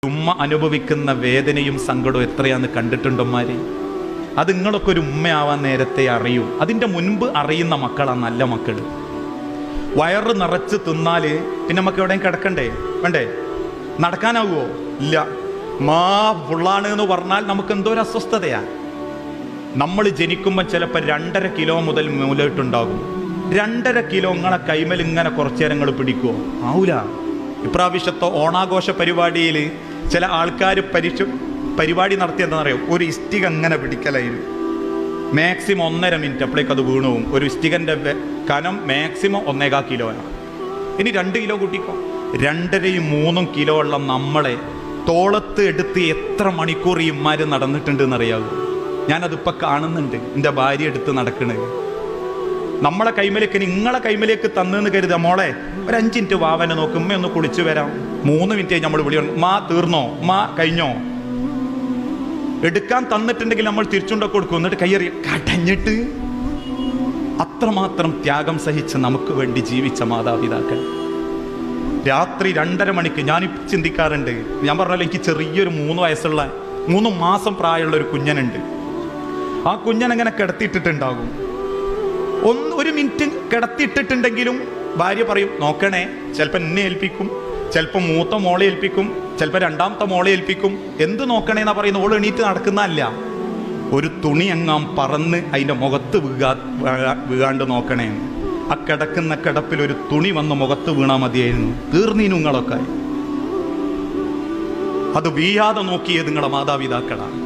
ഉമ്മ അനുഭവിക്കുന്ന വേദനയും സങ്കടവും എത്രയാന്ന് കണ്ടിട്ടുണ്ടോമാരെ? അത് നിങ്ങളൊക്കെ ഒരു ഉമ്മയാവാൻ നേരത്തെ അറിയും. അതിൻ്റെ മുൻപ് അറിയുന്ന മക്കളാണ് നല്ല മക്കൾ. വയറ് നിറച്ച് തിന്നാല് പിന്നെ നമുക്ക് എവിടെയും കിടക്കണ്ടേ? വേണ്ടേ? നടക്കാനാവുമോ? ഇല്ല. ഫുള്ളാണ് എന്ന് പറഞ്ഞാൽ നമുക്ക് എന്തോ ഒരു അസ്വസ്ഥതയാണ്. നമ്മൾ ജനിക്കുമ്പോൾ ചിലപ്പോൾ 2.5 കിലോ മുതൽ മൂലയിട്ടുണ്ടാകും. 2.5 കിലോ നിങ്ങളെ കൈമൽ ഇങ്ങനെ കുറച്ചു നേരങ്ങൾ പിടിക്കുമോ? ആവൂല. ഇപ്രാവശ്യത്തെ ഓണാഘോഷ പരിപാടിയിൽ ചില ആൾക്കാർ പരിപാടി നടത്തിയെന്നറിയോ? ഒരു ഇഷ്ടിക അങ്ങനെ പിടിക്കലായിരുന്നു. മാക്സിമം 1.5 മിനിറ്റ് അപ്പോഴേക്ക് അത് വീണുവും. ഒരു ഇഷ്ടികൻ്റെ കനം മാക്സിമം 1.25 കിലോയാണ്. ഇനി 2 കിലോ കൂട്ടിക്കോ. 2.5-3 കിലോ ഉള്ള നമ്മളെ തോളത്ത് എടുത്ത് എത്ര മണിക്കൂർ ഈ ഇമ്മാര് നടന്നിട്ടുണ്ട് എന്നറിയാവൂ? ഞാനതിപ്പോൾ കാണുന്നുണ്ട്. എൻ്റെ ഭാര്യ എടുത്ത് നടക്കണത് നമ്മളെ കൈമലേക്ക്, നിങ്ങളെ കൈമലേക്ക് തന്നെന്ന് കരുതുക. മോളെ ഒരു 5 മിനിറ്റ് വാവനെ നോക്കും, ഉമ്മ ഒന്ന് കുളിച്ചു വരാം. 3 മിനിറ്റ് നമ്മൾ വിളി മാ തീർന്നോ, മാ കഴിഞ്ഞോ. എടുക്കാൻ തന്നിട്ടുണ്ടെങ്കിൽ നമ്മൾ തിരിച്ചുണ്ടൊക്കെ കൊടുക്കും. എന്നിട്ട് കയ്യേറി കടഞ്ഞിട്ട് അത്രമാത്രം ത്യാഗം സഹിച്ച് നമുക്ക് വേണ്ടി ജീവിച്ച മാതാപിതാക്കൾ. രാത്രി 2:30 മണിക്ക് ഞാനിപ്പോൾ ചിന്തിക്കാറുണ്ട്. ഞാൻ പറഞ്ഞാൽ എനിക്ക് ചെറിയൊരു 3 മാസം പ്രായമുള്ള ഒരു കുഞ്ഞനുണ്ട്. ആ കുഞ്ഞനെങ്ങനെ കിടത്തിയിട്ടിട്ടുണ്ടാകും. 1 മിനിറ്റ് കിടത്തിയിട്ടിട്ടുണ്ടെങ്കിലും ഭാര്യ പറയും നോക്കണേ. ചിലപ്പോൾ എന്നെ ഏൽപ്പിക്കും, ചിലപ്പോൾ മൂത്ത മോളെ ഏൽപ്പിക്കും, ചിലപ്പോൾ 2ാമത്തെ മോളെ ഏൽപ്പിക്കും. എന്ത് നോക്കണേന്നാ പറയുന്നത്? ഓൾ എണീറ്റ് നടക്കുന്നതല്ല. ഒരു തുണി എങ്ങാം പറന്ന് അതിൻ്റെ മുഖത്ത് വീഴാണ്ട് നോക്കണേ. ആ കിടക്കുന്ന കിടപ്പിൽ ഒരു തുണി വന്ന് മുഖത്ത് വീണാൽ മതിയായിരുന്നു. തീർന്നീനുങ്ങളൊക്കെ. അത് വീഴാതെ നോക്കിയത് നിങ്ങളുടെ മാതാപിതാക്കളാണ്.